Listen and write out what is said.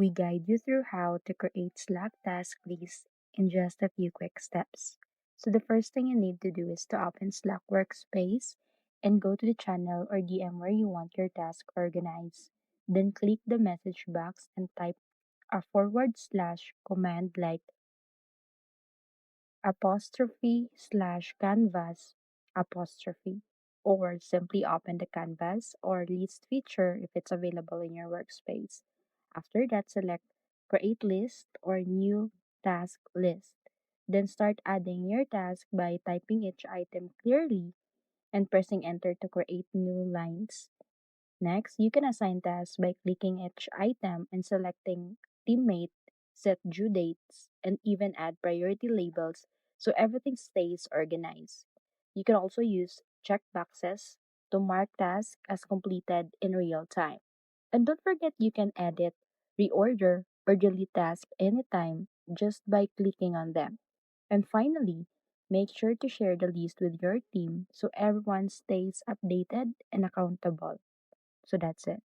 we guide you through how to create Slack task lists in just a few quick steps. So, the first thing you need to do is to open Slack Workspace and go to the channel or DM where you want your task organized. Then click the message box and type a forward slash command like apostrophe slash canvas apostrophe, or simply open the canvas or list feature if it's available in your workspace. After that, select create list or new task list. Then start adding your task by typing each item clearly and pressing enter to create new lines. Next, you can assign tasks by clicking each item and selecting teammate, set due dates, and even add priority labels so everything stays organized. You can also use checkboxes to mark tasks as completed in real time. And don't forget you can edit, reorder, or delete tasks anytime just by clicking on them. And finally, make sure to share the list with your team so everyone stays updated and accountable. So that's it.